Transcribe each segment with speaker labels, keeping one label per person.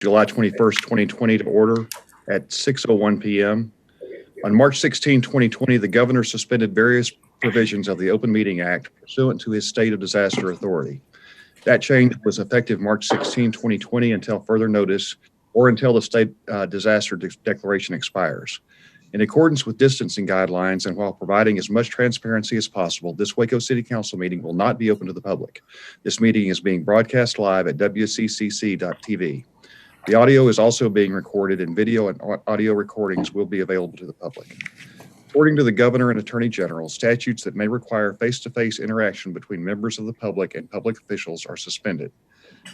Speaker 1: July 21st, 2020 to order at 6:01 p.m. On March 16, 2020, the governor suspended various provisions of the Open Meeting Act pursuant to his state of disaster authority. That change was effective March 16, 2020 until further notice or until the state disaster declaration expires. In accordance with distancing guidelines and while providing as much transparency as possible, this Waco City Council meeting will not be open to the public. This meeting is being broadcast live at wccc.tv. The audio is also being recorded and video and audio recordings will be available to the public. According to the governor and attorney general, statutes that may require face-to-face interaction between members of the public and public officials are suspended,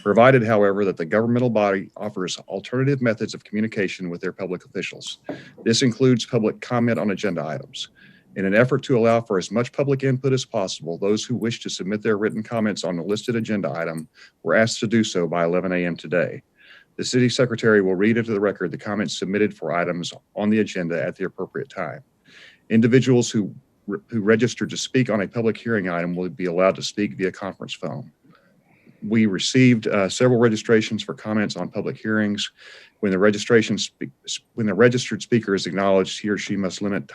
Speaker 1: provided, however, that the governmental body offers alternative methods of communication with their public officials. This includes public comment on agenda items. In an effort to allow for as much public input as possible, those who wish to submit their written comments on the listed agenda item were asked to do so by 11 a.m. today. The city secretary will read into the record the comments submitted for items on the agenda at the appropriate time. Individuals who registered to speak on a public hearing item will be allowed to speak via conference phone. We received several registrations for comments on public hearings. When the registered speaker is acknowledged, he or she must limit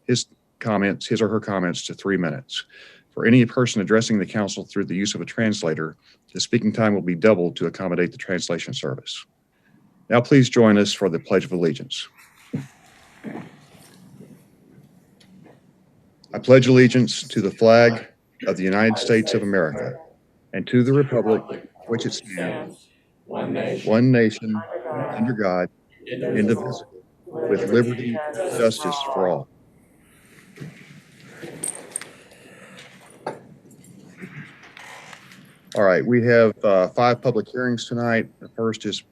Speaker 1: his or her comments to 3 minutes. For any person addressing the council through the use of a translator, the speaking time will be doubled to accommodate the translation service. Now please join us for the Pledge of Allegiance. I pledge allegiance to the flag of the United States of America and to the republic which it stands, one nation, under God, indivisible, with liberty and justice for all. All right, we have 5 public hearings tonight. The first is,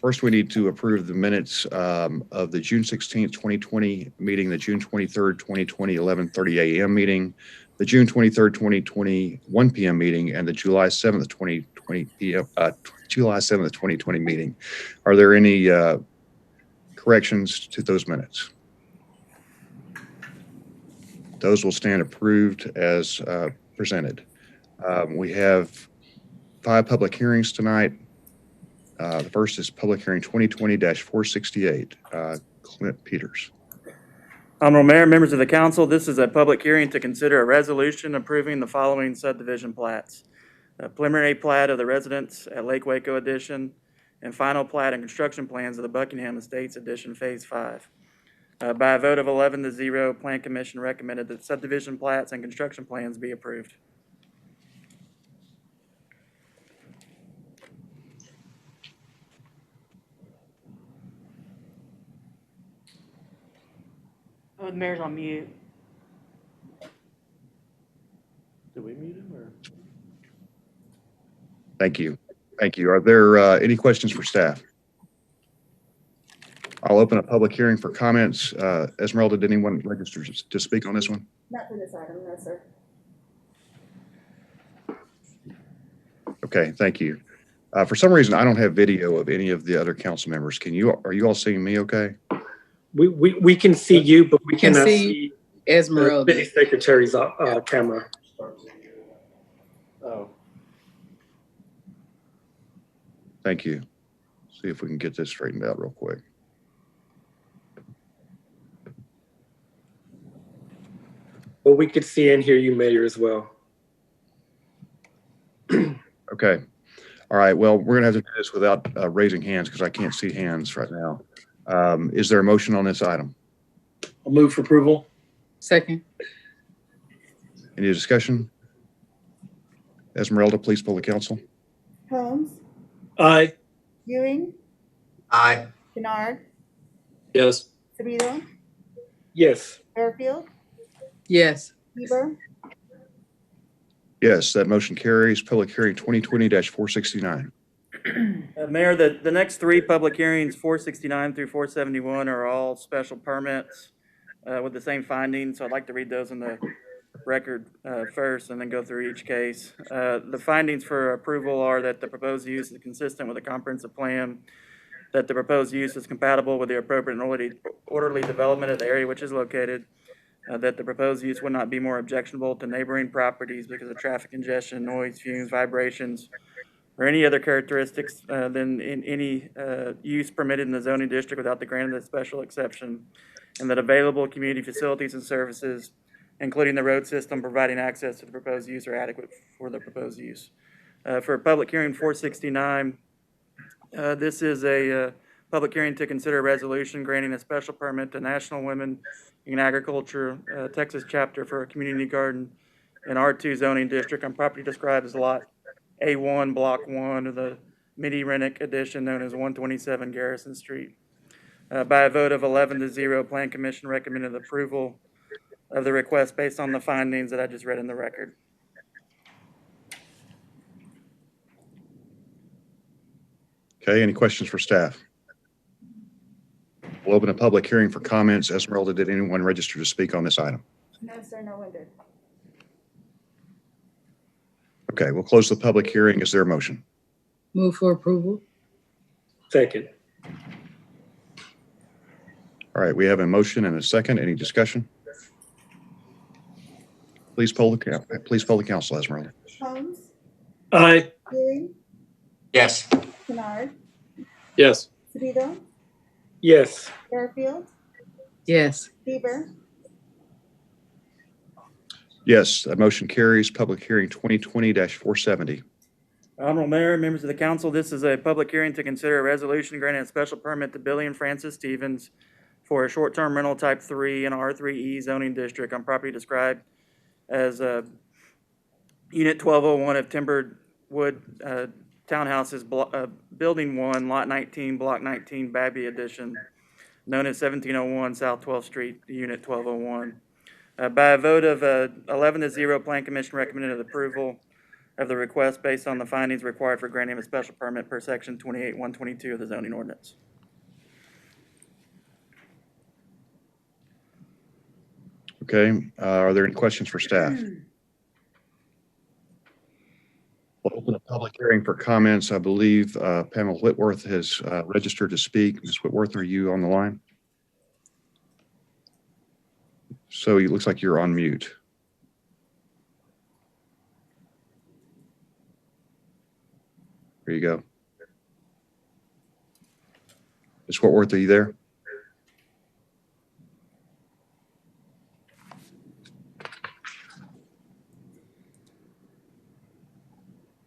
Speaker 1: first we need to approve the minutes of the June 16th, 2020 meeting, the June 23rd, 2020, 11:30 a.m. meeting, the June 23rd, 2020, 1 p.m. meeting, and the July 7th, 2020 meeting. Are there any corrections to those minutes? Those will stand approved as presented. We have 5 public hearings tonight. The first is public hearing 2020-468. Clint Peters.
Speaker 2: Honorable Mayor, members of the council, this is a public hearing to consider a resolution approving the following subdivision plats. A preliminary plat of the residence at Lake Waco Addition and final plat and construction plans of the Buckingham Estates Addition Phase 5. By a vote of 11-0, Plan Commission recommended that subdivision plats and construction plans be approved.
Speaker 3: Oh, the mayor's on mute.
Speaker 2: Did we mute him or?
Speaker 1: Thank you. Thank you. Are there any questions for staff? I'll open a public hearing for comments. Esmeralda, did anyone register to speak on this one?
Speaker 4: Not for this item, no, sir.
Speaker 1: Okay, thank you. For some reason, I don't have video of any of the other council members. Are you all seeing me okay?
Speaker 5: We can see you, but we cannot see
Speaker 3: Esmeralda.
Speaker 5: the city secretary's camera.
Speaker 2: Oh.
Speaker 1: Thank you. See if we can get this straightened out real quick.
Speaker 5: But we could see and hear you, Mayor, as well.
Speaker 1: Okay. All right. Well, we're going to have to do this without raising hands because I can't see hands right now. Is there a motion on this item?
Speaker 5: I'll move for approval.
Speaker 3: Second.
Speaker 1: Any discussion? Esmeralda, please poll the council.
Speaker 4: Holmes,
Speaker 5: Aye.
Speaker 4: Ewing,
Speaker 6: Aye.
Speaker 4: Kennard,
Speaker 5: Yes.
Speaker 4: Sabito,
Speaker 5: Yes.
Speaker 4: Fairfield,
Speaker 3: Yes.
Speaker 4: Heber,
Speaker 1: Yes, that motion carries. Public hearing 2020-469.
Speaker 2: Mayor, the next 3 public hearings, 469 through 471, are all special permits with the same findings. So I'd like to read those in the record first and then go through each case. The findings for approval are that the proposed use is consistent with the comprehensive plan, that the proposed use is compatible with the appropriate and orderly development of the area which is located, that the proposed use would not be more objectionable to neighboring properties because of traffic congestion, noise, fumes, vibrations, or any other characteristics than in any use permitted in the zoning district without the grant of the special exception, and that available community facilities and services, including the road system providing access to the proposed use, are adequate for the proposed use. For public hearing 469, this is a public hearing to consider a resolution granting a special permit to National Women in Agriculture, Texas chapter for a community garden in R2 zoning district on property described as Lot A1, Block 1 of the Midi-Rennick addition known as 127 Garrison Street. By a vote of 11-0, Plan Commission recommended approval of the request based on the findings that I just read in the record.
Speaker 1: Okay, any questions for staff? We'll open a public hearing for comments. Esmeralda, did anyone register to speak on this item?
Speaker 4: No, sir, no one did.
Speaker 1: Okay, we'll close the public hearing. Is there a motion?
Speaker 3: Move for approval.
Speaker 5: Second.
Speaker 1: All right, we have a motion and a second. Any discussion? Please poll the council, Esmeralda.
Speaker 4: Holmes,
Speaker 5: Aye.
Speaker 4: Ewing,
Speaker 6: Yes.
Speaker 4: Kennard,
Speaker 5: Yes.
Speaker 4: Sedito,
Speaker 5: Yes.
Speaker 4: Fairfield,
Speaker 3: Yes.
Speaker 4: Bieber,
Speaker 1: Yes, that motion carries. Public hearing 2020-470.
Speaker 2: Honorable Mayor, members of the council, this is a public hearing to consider a resolution granting a special permit to Billy and Francis Stevens for a short-term rental type 3 in R3E zoning district on property described as Unit 1201 of Timbered Wood Townhouses, Building 1, Lot 19, Block 19, Babby Edition, known as 1701 South 12th Street, Unit 1201. By a vote of 11-0, Plan Commission recommended approval of the request based on the findings required for granting a special permit per section 28-122 of the zoning ordinance.
Speaker 1: Okay, are there any questions for staff? We'll open a public hearing for comments. I believe Pamela Whitworth has registered to speak. Ms. Whitworth, are you on the line? So it looks like you're on mute. There you go. Ms. Whitworth, are you there?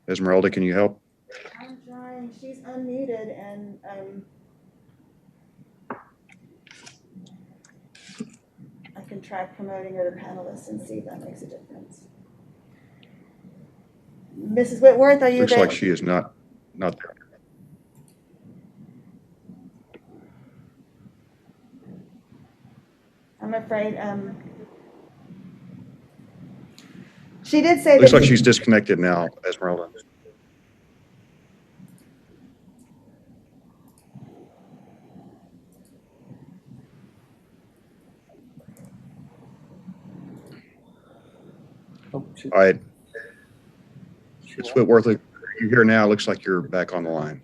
Speaker 1: Esmeralda, can you help?
Speaker 4: I'm trying, she's unmuted and, I can try promoting her to panelist and see if that makes a difference. Mrs. Whitworth, are you
Speaker 1: Looks
Speaker 4: there?
Speaker 1: like she is not there.
Speaker 4: I'm afraid, she did say that.
Speaker 1: Looks like she's disconnected now, Esmeralda. All right. Ms. Whitworth, you're here now. Looks like you're back on the line.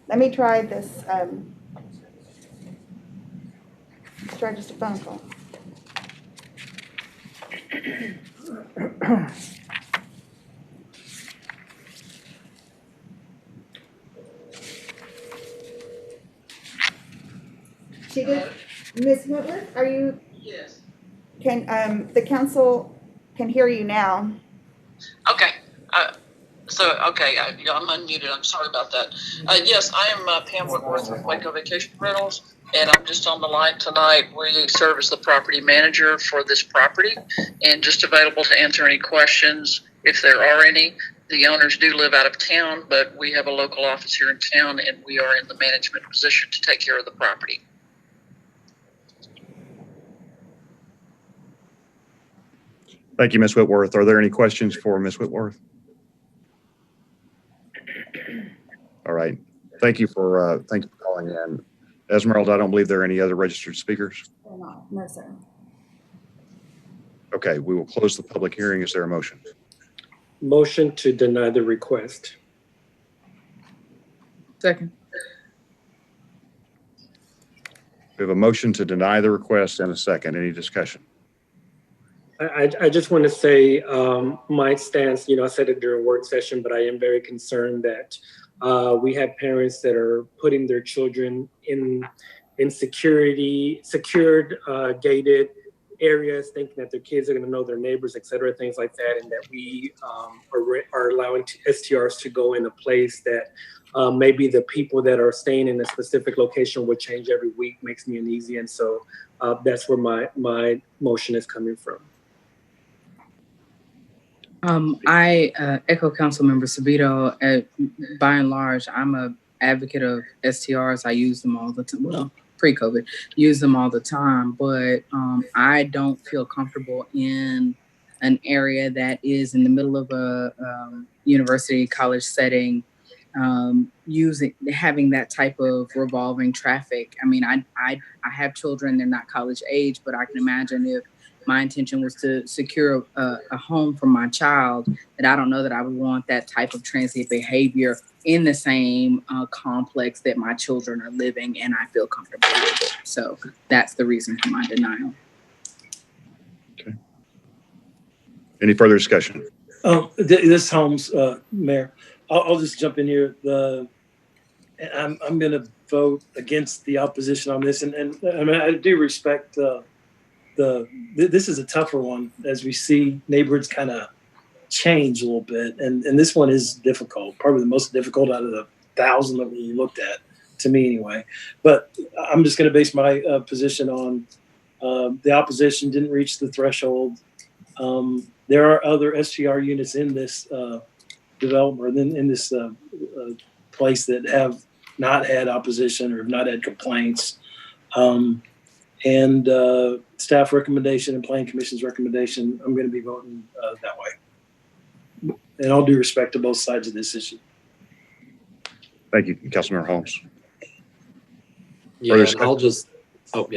Speaker 4: Let me try this, let's try just a phone call. She did, Ms. Whitworth, are you?
Speaker 7: Yes.
Speaker 4: Can, the council can hear you now.
Speaker 7: Okay. I'm unmuted. I'm sorry about that. Yes, I am Pam Whitworth with Waco Vacation Rentals, and I'm just on the line tonight. We serve as the property manager for this property and just available to answer any questions if there are any. The owners do live out of town, but we have a local office here in town, and we are in the management position to take care of the property.
Speaker 1: Thank you, Ms. Whitworth. Are there any questions for Ms. Whitworth? All right. Thank you for calling in. Esmeralda, I don't believe there are any other registered speakers.
Speaker 4: No, sir.
Speaker 1: Okay, we will close the public hearing. Is there a motion?
Speaker 5: Motion to deny the request.
Speaker 3: Second.
Speaker 1: We have a motion to deny the request and a second. Any discussion?
Speaker 5: I just want to say my stance, I said it during work session, but I am very concerned that we have parents that are putting their children in secured, gated areas, thinking that their kids are going to know their neighbors, et cetera, things like that, and that we are allowing STRs to go in a place that maybe the people that are staying in a specific location would change every week. Makes me uneasy, and so that's where my motion is coming from.
Speaker 3: I echo Councilmember Sabito. By and large, I'm a advocate of STRs. I use them all the time. Well, pre-COVID, use them all the time. But I don't feel comfortable in an area that is in the middle of a university college setting, having that type of revolving traffic. I mean, I have children. They're not college age, but I can imagine if my intention was to secure a home for my child, that I don't know that I would want that type of transient behavior in the same complex that my children are living, and I feel comfortable with it. So that's the reason for my denial.
Speaker 1: Okay. Any further discussion?
Speaker 6: This Holmes, Mayor, I'll just jump in here. I'm going to vote against the opposition on this, and I mean, I do respect this is a tougher one as we see neighborhoods kind of change a little bit, and this one is difficult, probably the most difficult out of the 1,000 that we looked at, to me anyway. But I'm just going to base my position on the opposition didn't reach the threshold. There are other SGR units in this development, in this place that have not had opposition or have not had complaints. And staff recommendation and Planning Commission's recommendation, I'm going to be voting that way. And all due respect to both sides of this issue.
Speaker 1: Thank you, Councilmember Holmes.
Speaker 8: Yeah, and I'll just,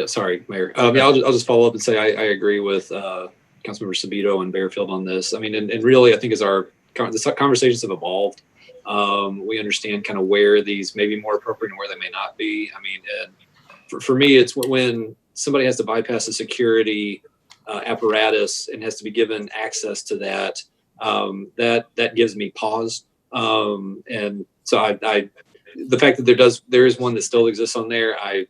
Speaker 8: sorry, Mayor. I'll just follow up and say I agree with Councilmember Sabito and Bearfield on this. I mean, and really, I think as the conversations have evolved, we understand kind of where these may be more appropriate and where they may not be. I mean, and for me, it's when somebody has to bypass a security apparatus and has to be given access to that, that gives me pause. And so the fact that there is one that still exists on there, I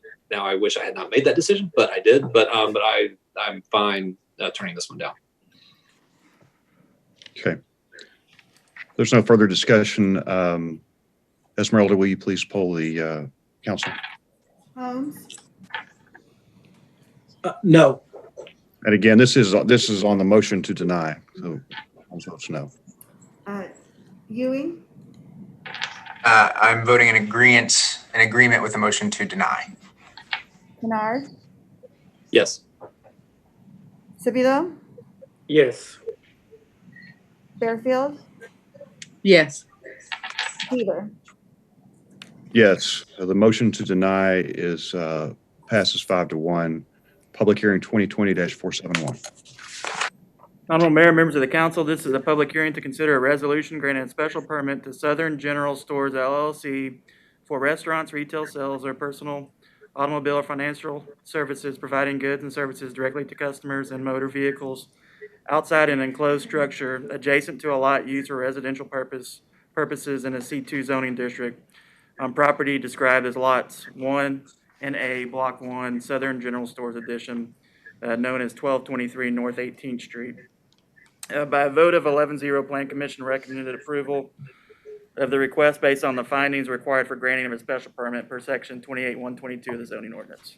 Speaker 8: wish I had not made that decision, but I did. But I'm fine turning this one down.
Speaker 1: Okay. There's no further discussion. Esmeralda, will you please poll the council?
Speaker 4: Holmes,
Speaker 5: No.
Speaker 1: And again, this is on the motion to deny. So Holmes votes no.
Speaker 4: Ewing,
Speaker 9: I'm voting in agreement with the motion to deny.
Speaker 4: Kennard,
Speaker 8: Yes.
Speaker 4: Sabito,
Speaker 5: Yes.
Speaker 4: Fairfield,
Speaker 3: Yes.
Speaker 4: Peter.
Speaker 1: Yes, the motion to deny is passes 5-1. Public hearing 2020-471.
Speaker 2: Honorable Mayor, members of the council, this is a public hearing to consider a resolution granting a special permit to Southern General Stores LLC for restaurants, retail sales, or personal automobile or financial services, providing goods and services directly to customers and motor vehicles outside an enclosed structure adjacent to a lot used for residential purposes in a C2 zoning district on property described as lots 1 and A, Block 1, Southern General Stores Edition, known as 1223 North 18th Street. By a vote of 11-0, Plan Commission recommended approval of the request based on the findings required for granting of a special permit per section 28-122 of the zoning ordinance.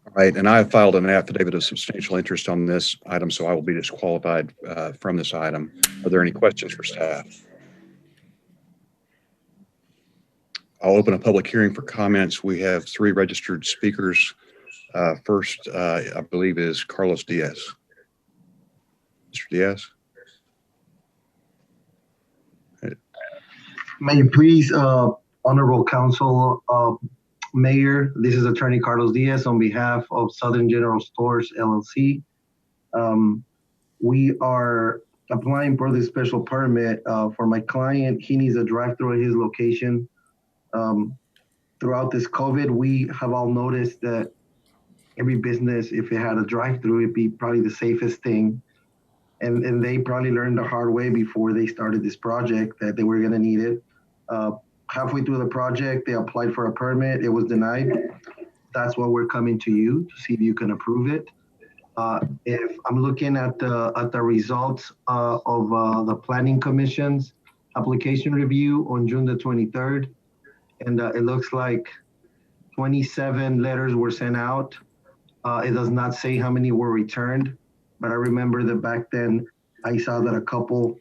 Speaker 1: All right, and I have filed an affidavit of substantial interest on this item, so I will be disqualified from this item. Are there any questions for staff? I'll open a public hearing for comments. We have 3 registered speakers. First, I believe, is Carlos Diaz. Mr. Diaz?
Speaker 10: May you please, Honorable Council, Mayor, this is Attorney Carlos Diaz on behalf of Southern General Stores, LLC. We are applying for this special permit for my client. He needs a drive-through at his location Throughout this COVID, we have all noticed that every business, if it had a drive-through, it'd be probably the safest thing. And they probably learned the hard way before they started this project that they were going to need it. Halfway through the project, they applied for a permit. It was denied. That's why we're coming to you to see if you can approve it. If I'm looking at the results of the Planning Commission's application review on June the 23rd, and it looks like 27 letters were sent out. It does not say how many were returned, but I remember that back then I saw that a couple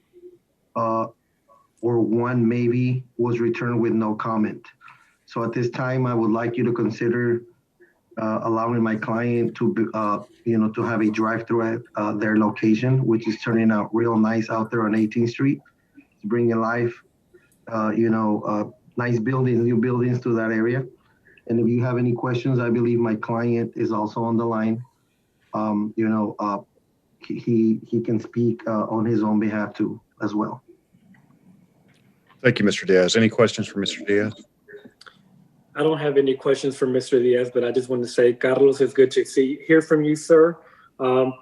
Speaker 10: or one maybe was returned with no comment. So at this time, I would like you to consider allowing my client to, to have a drive-through at their location, which is turning out real nice out there on 18th Street. It's bringing life, nice buildings, new buildings to that area. And if you have any questions, I believe my client is also on the line. He can speak on his own behalf too, as well.
Speaker 1: Thank you, Mr. Diaz. Any questions for Mr. Diaz?
Speaker 5: I don't have any questions for Mr. Diaz, but I just want to say, Carlos, it's good to hear from you, sir.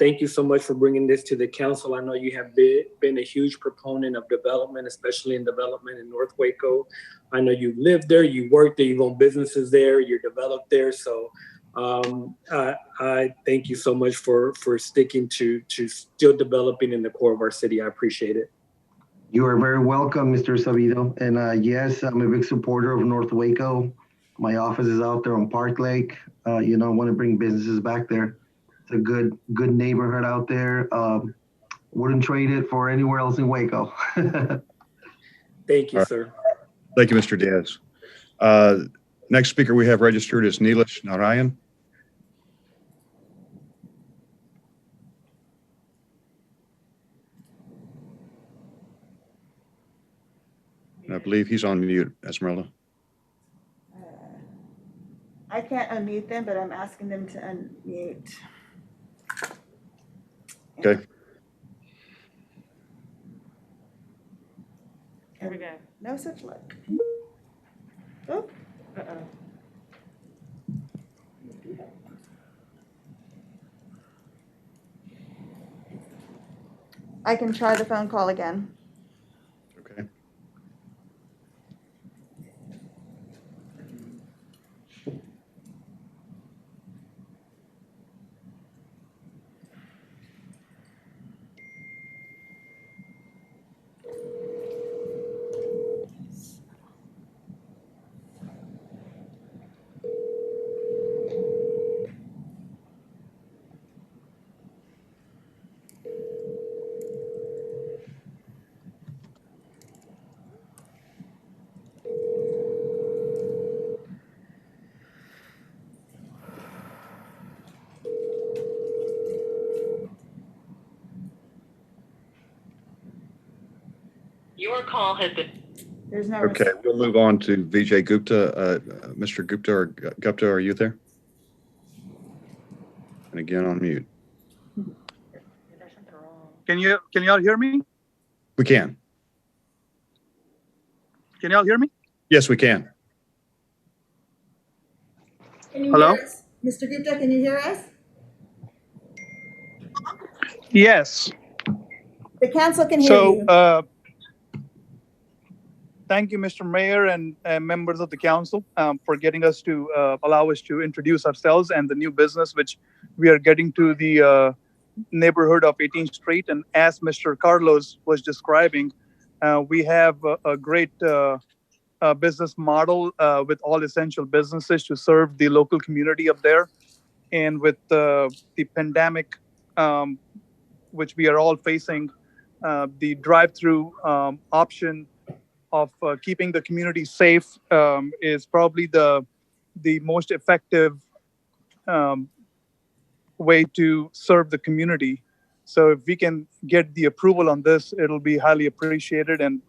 Speaker 5: Thank you so much for bringing this to the council. I know you have been a huge proponent of development, especially in development in North Waco. I know you live there, you work there, you own businesses there, you're developed there. So I thank you so much for sticking to still developing in the core of our city. I appreciate it.
Speaker 10: You are very welcome, Mr. Sabido. And yes, I'm a big supporter of North Waco. My office is out there on Park Lake. I want to bring businesses back there. It's a good neighborhood out there. Wouldn't trade it for anywhere else in Waco.
Speaker 5: Thank you, sir.
Speaker 1: Thank you, Mr. Diaz. Next speaker we have registered is Neelish Narayan. And I believe he's on mute, Esmeralda.
Speaker 4: I can't unmute them, but I'm asking them to unmute.
Speaker 1: Okay.
Speaker 4: Here we go. No such luck. Oh. Uh-oh. I can try the phone call again.
Speaker 1: Okay.
Speaker 7: Your call has been.
Speaker 4: There's no.
Speaker 1: Okay, we'll move on to Vijay Gupta. Mr. Gupta, are you there? And again on mute.
Speaker 11: Can you all hear me?
Speaker 1: We can.
Speaker 11: Can you all hear me?
Speaker 1: Yes, we can.
Speaker 4: Can you
Speaker 11: Hello?
Speaker 4: hear us? Mr. Gupta, can you hear us?
Speaker 11: Yes.
Speaker 4: The council can hear you.
Speaker 11: Thank you, Mr. Mayor and members of the council for getting us to allow us to introduce ourselves and the new business which we are getting to the neighborhood of 18th Street. And as Mr. Carlos was describing, we have a great business model with all essential businesses to serve the local community up there. And with the pandemic, which we are all facing, the drive-through option of keeping the community safe is probably the most effective way to serve the community. So if we can get the approval on this, it'll be highly appreciated, and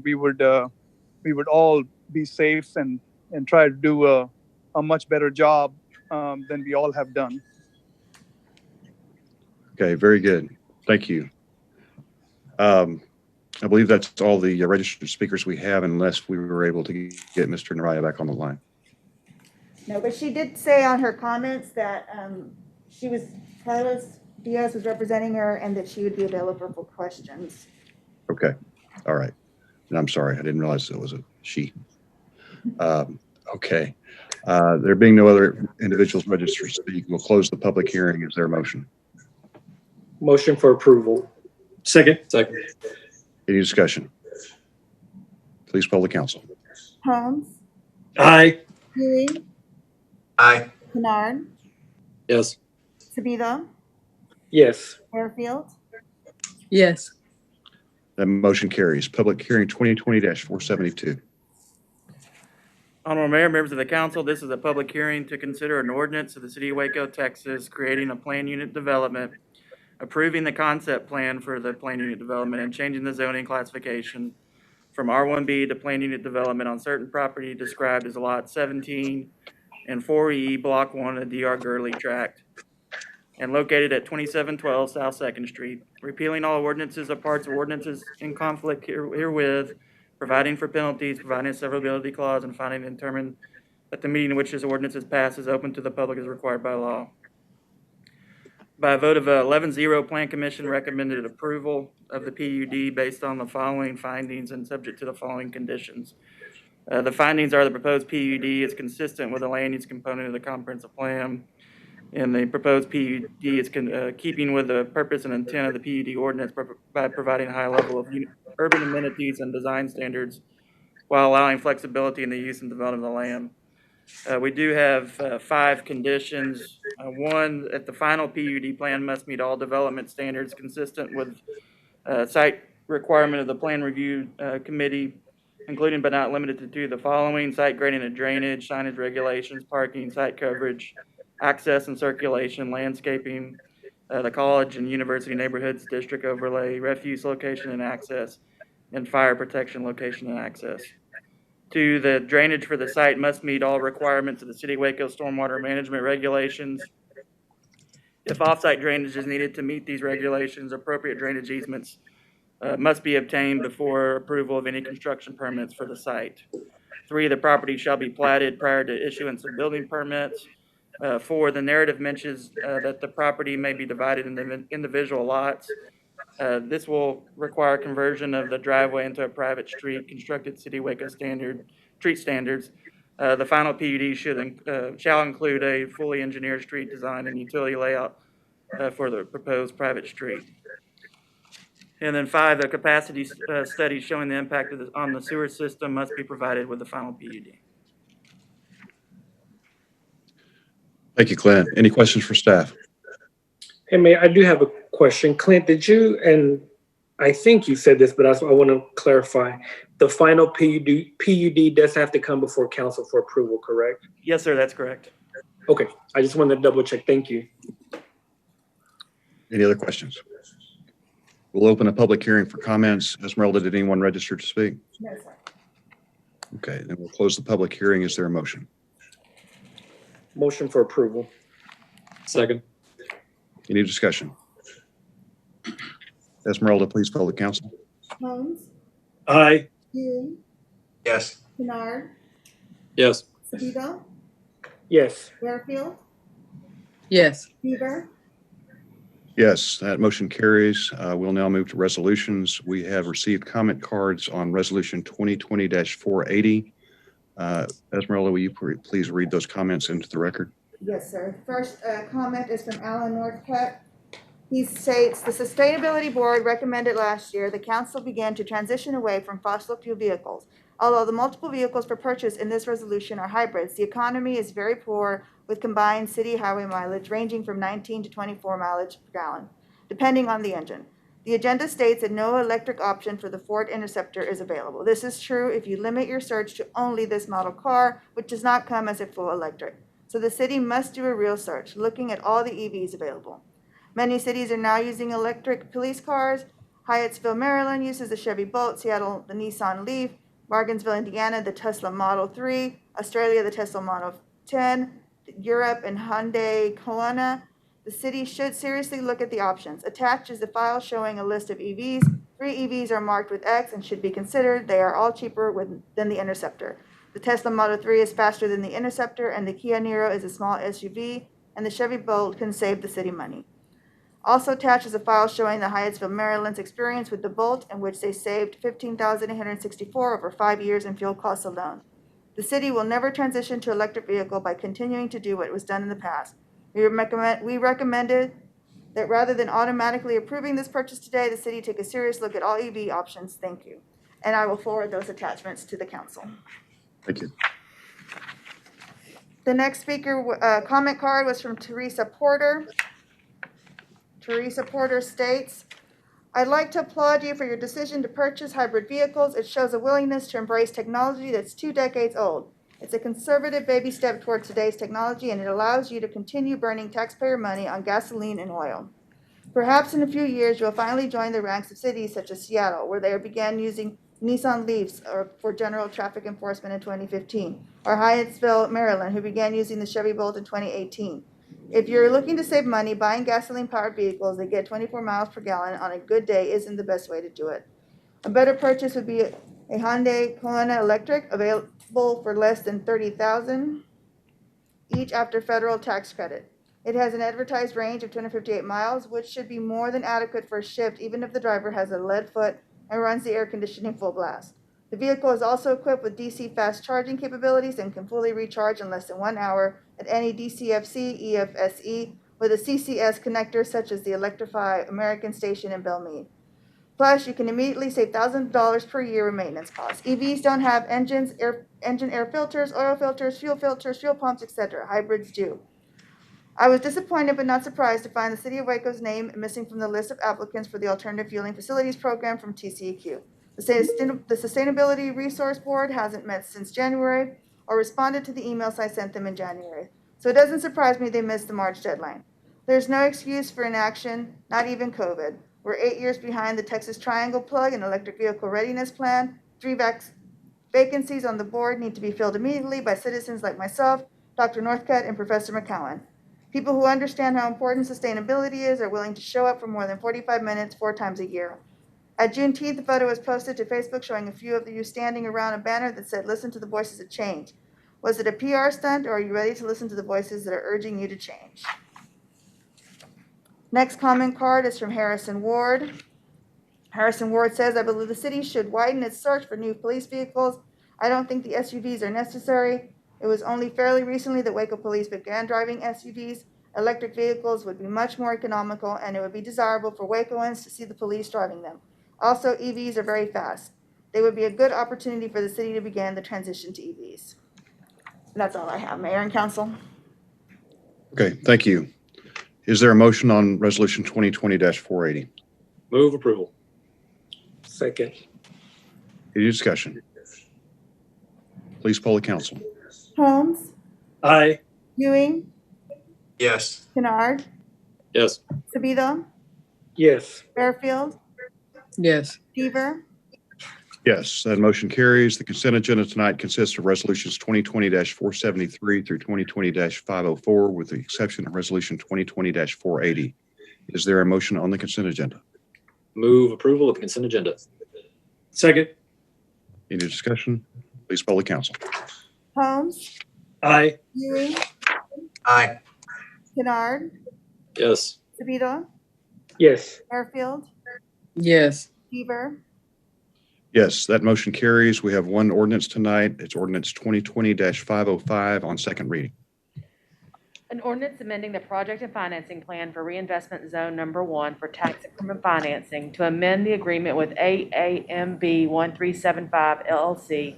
Speaker 11: we would all be safe and try to do a much better job than we all have done.
Speaker 1: Okay, very good. Thank you. I believe that's all the registered speakers we have, unless we were able to get Mr. Naraya back on the line.
Speaker 4: No, but she did say on her comments that Carlos Diaz was representing her and that she would be available for questions.
Speaker 1: Okay. All right. And I'm sorry, I didn't realize it was a she. Okay. There being no other individuals registered to speak, we'll close the public hearing. Is there a motion?
Speaker 5: Motion for approval.
Speaker 6: Second.
Speaker 1: Any discussion? Please poll the council.
Speaker 4: Holmes,
Speaker 6: Aye.
Speaker 4: Huey,
Speaker 9: Aye.
Speaker 4: Kennard,
Speaker 8: Yes.
Speaker 4: Sabito,
Speaker 5: Yes.
Speaker 4: Fairfield,
Speaker 3: Yes.
Speaker 1: That motion carries. Public hearing 2020-472.
Speaker 2: Honorable Mayor, members of the council, this is a public hearing to consider an ordinance of the city of Waco, Texas, creating a plan unit development, approving the concept plan for the plan unit development, and changing the zoning classification from R1B to plan unit development on certain property described as Lot 17 and 4E, Block 1 of DR Gurley Tract, and located at 2712 South 2nd Street, repealing all ordinances or parts of ordinances in conflict herewith, providing for penalties, providing a severability clause, and finding and determine that the meeting in which this ordinance is passed is open to the public as required by law. By a vote of 11-0, Plan Commission recommended approval of the PUD based on the following findings and subject to the following conditions. The findings are the proposed PUD is consistent with the land use component of the comprehensive plan, and the proposed PUD is keeping with the purpose and intent of the PUD ordinance by providing a high level of urban amenities and design standards while allowing flexibility in the use and development of the land. We do have 5 conditions. One, that the final PUD plan must meet all development standards consistent with site requirement of the Plan Review Committee, including but not limited to the following: site grading and drainage, signage regulations, parking, site coverage, access and circulation, landscaping, the college and university neighborhoods, district overlay, refuse location and access, and fire protection location and access. 2, the drainage for the site must meet all requirements of the City of Waco stormwater management regulations. If off-site drainage is needed to meet these regulations, appropriate drainage easements must be obtained before approval of any construction permits for the site. 3, the property shall be platted prior to issuance of building permits. 4, the narrative mentions that the property may be divided into individual lots. This will require conversion of the driveway into a private street constructed City of Waco street standards. The final PUD shall include a fully engineered street design and utility layout for the proposed private street. And then 5, the capacity study showing the impact on the sewer system must be provided with the final PUD.
Speaker 1: Thank you, Clint. Any questions for staff?
Speaker 5: Hey, Mayor, I do have a question. Clint, did you, and I think you said this, but I want to clarify, the final PUD does have to come before council for approval, correct?
Speaker 2: Yes, sir, that's correct.
Speaker 5: Okay, I just wanted to double check. Thank you.
Speaker 1: Any other questions? We'll open a public hearing for comments. Esmeralda, did anyone register to speak?
Speaker 4: No, sir.
Speaker 1: Okay, then we'll close the public hearing. Is there a motion?
Speaker 5: Motion for approval.
Speaker 8: Second.
Speaker 1: Any discussion? Esmeralda, please poll the council.
Speaker 4: Holmes,
Speaker 6: Aye.
Speaker 4: Huey,
Speaker 9: Yes.
Speaker 4: Kennard,
Speaker 8: Yes.
Speaker 4: Sabito,
Speaker 5: Yes.
Speaker 4: Fairfield,
Speaker 3: Yes.
Speaker 4: Beaver,
Speaker 1: Yes, that motion carries. We'll now move to resolutions. We have received comment cards on resolution 2020-480. Esmeralda, will you please read those comments into the record?
Speaker 4: Yes, sir. First comment is from Alan Northcutt. He states, the Sustainability Board recommended last year the council began to transition away from fossil fuel vehicles. Although the multiple vehicles for purchase in this resolution are hybrids, the economy is very poor with combined city highway mileage ranging from 19 to 24 mileage per gallon, depending on the engine. The agenda states that no electric option for the Ford Interceptor is available. This is true if you limit your search to only this model car, which does not come as a full electric. So the city must do a real search, looking at all the EVs available. Many cities are now using electric police cars. Hyattsville, Maryland uses the Chevy Bolt, Seattle, the Nissan Leaf, Bargansville, Indiana, the Tesla Model 3, Australia, the Tesla Model 10, Europe, and Hyundai Kona. The city should seriously look at the options. Attached is the file showing a list of EVs 3 EVs are marked with X and should be considered. They are all cheaper than the Interceptor. The Tesla Model 3 is faster than the Interceptor, and the Kia Niro is a small SUV, and the Chevy Bolt can save the city money. Also attached is a file showing the Hyattsville, Maryland's experience with the Bolt, in which they saved $15,864 over 5 years in fuel costs alone. The city will never transition to electric vehicle by continuing to do what was done in the past. We recommended that rather than automatically approving this purchase today, the city take a serious look at all EV options. Thank you. And I will forward those attachments to the council.
Speaker 1: Thank you.
Speaker 4: The next speaker comment card was from Teresa Porter. Teresa Porter states, I'd like to applaud you for your decision to purchase hybrid vehicles. It shows a willingness to embrace technology that's 2 decades old. It's a conservative baby step toward today's technology, and it allows you to continue burning taxpayer money on gasoline and oil. Perhaps in a few years, you'll finally join the ranks of cities such as Seattle, where they began using Nissan Leafs for general traffic enforcement in 2015, or Hyattsville, Maryland, who began using the Chevy Bolt in 2018. If you're looking to save money, buying gasoline-powered vehicles that get 24 miles per gallon on a good day isn't the best way to do it. A better purchase would be a Hyundai Kona Electric, available for less than $30,000 each after federal tax credit. It has an advertised range of 258 miles, which should be more than adequate for a shift, even if the driver has a lead foot and runs the air conditioning full blast. The vehicle is also equipped with DC fast charging capabilities and can fully recharge in less than 1 hour at any DCFC, EFSE, with a CCS connector such as the Electrify American station in Belmead. Plus, you can immediately save $1,000 per year in maintenance costs. EVs don't have engine air filters, oil filters, fuel pumps, etc. Hybrids do. I was disappointed but not surprised to find the City of Waco's name missing from the list of applicants for the Alternative Fueling Facilities Program from TCEQ. The Sustainability Resource Board hasn't met since January or responded to the emails I sent them in January, so it doesn't surprise me they missed the March deadline. There's no excuse for inaction, not even COVID. We're 8 years behind the Texas Triangle Plug and Electric Vehicle Readiness Plan. 3 vacancies on the board need to be filled immediately by citizens like myself, Dr. Northcutt, and Professor McCowan. People who understand how important sustainability is are willing to show up for more than 45 minutes 4 times a year. At Juneteenth, a photo was posted to Facebook showing a few of you standing around a banner that said, "Listen to the voices of change." Was it a PR stunt, or are you ready to listen to the voices that are urging you to change? Next comment card is from Harrison Ward. Harrison Ward says, I believe the city should widen its search for new police vehicles. I don't think the SUVs are necessary. It was only fairly recently that Waco police began driving SUVs. Electric vehicles would be much more economical, and it would be desirable for Wacoans to see the police driving them. Also, EVs are very fast. They would be a good opportunity for the city to begin the transition to EVs. That's all I have, Mayor and Council.
Speaker 1: Okay, thank you. Is there a motion on Resolution 2020-480?
Speaker 8: Move approval.
Speaker 5: Second.
Speaker 1: Any discussion? Please poll the council.
Speaker 4: Holmes,
Speaker 6: Aye.
Speaker 4: Ewing,
Speaker 9: Yes.
Speaker 4: Kennard,
Speaker 8: Yes.
Speaker 4: Sabido,
Speaker 5: Yes.
Speaker 4: Fairfield,
Speaker 3: Yes.
Speaker 4: Deaver,
Speaker 1: Yes, that motion carries. The consent agenda tonight consists of resolutions 2020-473 through 2020-504, with the exception of resolution 2020-480. Is there a motion on the consent agenda?
Speaker 8: Move approval of consent agenda.
Speaker 6: Second.
Speaker 1: Any discussion? Please poll the council.
Speaker 4: Holmes,
Speaker 6: Aye.
Speaker 4: Ewing,
Speaker 9: Aye.
Speaker 4: Kennard,
Speaker 8: Yes.
Speaker 4: Sabido,
Speaker 5: Yes.
Speaker 4: Fairfield,
Speaker 3: Yes.
Speaker 4: Deaver,
Speaker 1: Yes, that motion carries. We have one ordinance tonight. It's ordinance 2020-505 on second reading.
Speaker 12: An ordinance amending the project and financing plan for reinvestment zone number 1 for tax increment financing to amend the agreement with AAMB 1375 LLC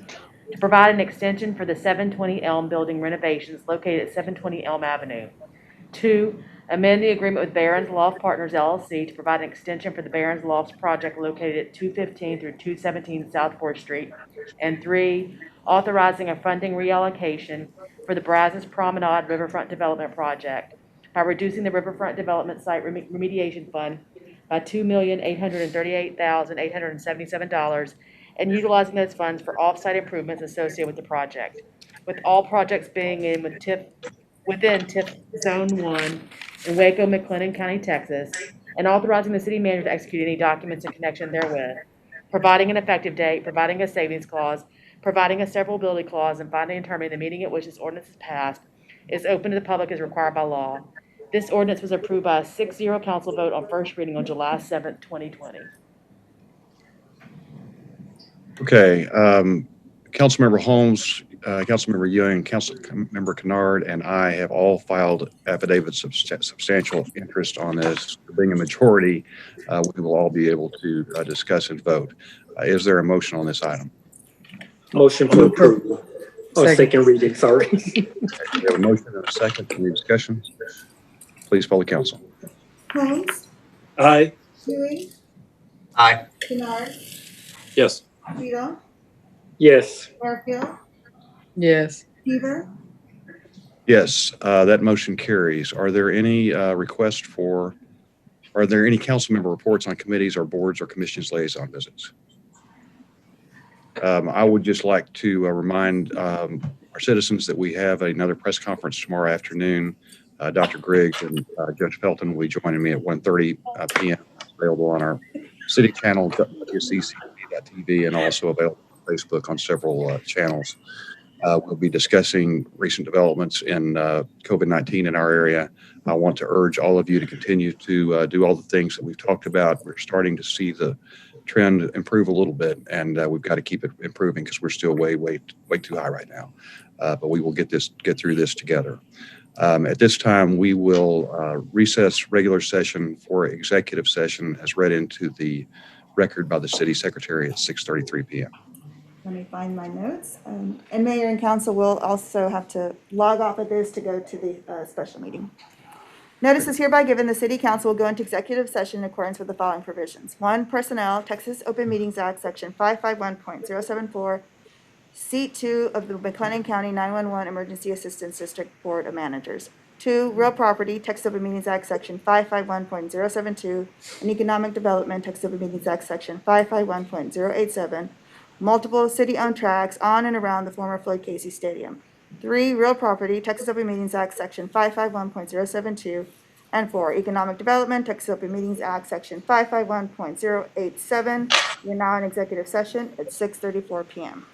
Speaker 12: to provide an extension for the 720 Elm building renovations located at 720 Elm Avenue. 2, amend the agreement with Barron's Loft Partners LLC to provide an extension for the Barron's Lofts project located at 215 through 217 South 4th Street. And 3, authorizing a funding reallocation for the Brazos Promenade Riverfront Development Project by reducing the Riverfront Development Site Remediation Fund by $2,838,877 and utilizing those funds for off-site improvements associated with the project, with all projects being within TIF Zone 1 in Waco, McLennan County, Texas, and authorizing the city manager to execute any documents in connection therewith, providing an effective date, providing a savings clause, providing a severability clause, and finding and terminating the meeting at which this ordinance is passed is open to the public as required by law. This ordinance was approved by a 6-0 council vote on first reading on July 7th, 2020.
Speaker 1: Okay, Councilmember Holmes, Councilmember Ewing, Councilmember Kennard, and I have all filed affidavits of substantial interest on this. Being a majority, we will all be able to discuss and vote. Is there a motion on this item?
Speaker 5: Motion to approve. Oh, second reading, sorry.
Speaker 1: We have a motion and a second. Any discussion? Please poll the council.
Speaker 4: Holmes,
Speaker 6: Aye.
Speaker 4: Ewing,
Speaker 9: Aye.
Speaker 4: Kennard,
Speaker 8: Yes.
Speaker 4: Vito,
Speaker 5: Yes.
Speaker 4: Barfield,
Speaker 3: Yes.
Speaker 4: Beaver,
Speaker 1: Yes, that motion carries. Are there any are there any council member reports on committees or boards or commissions liaison visits? I would just like to remind our citizens that we have another press conference tomorrow afternoon. Dr. Griggs and Judge Felton will be joining me at 1:30 p.m. It's available on our city channel, WCCP.tv, and also available on Facebook on several channels. We'll be discussing recent developments in COVID-19 in our area. I want to urge all of you to continue to do all the things that we've talked about. We're starting to see the trend improve a little bit, and we've got to keep it improving because we're still way too high right now. But we will get through this together. At this time, we will recess regular session for executive session as read into the record by the city secretary at 6:33 p.m.
Speaker 4: let me find my notes. And mayor and council will also have to log off of this to go to the special meeting. Notice is hereby given, the city council will go into executive session in accordance with the following provisions. 1, personnel, Texas Open Meetings Act, section 551.074, seat 2 of the McLennan County 911 Emergency Assistance District Board of Managers. 2, real property, Texas Open Meetings Act, section 551.072, and economic development, Texas Open Meetings Act, section 551.087, multiple city-owned tracks on and around the former Floyd Casey Stadium. 3, real property, Texas Open Meetings Act, section 551.072, and 4, economic development, Texas Open Meetings Act, section 551.087. We're now in executive session at 6:34 p.m.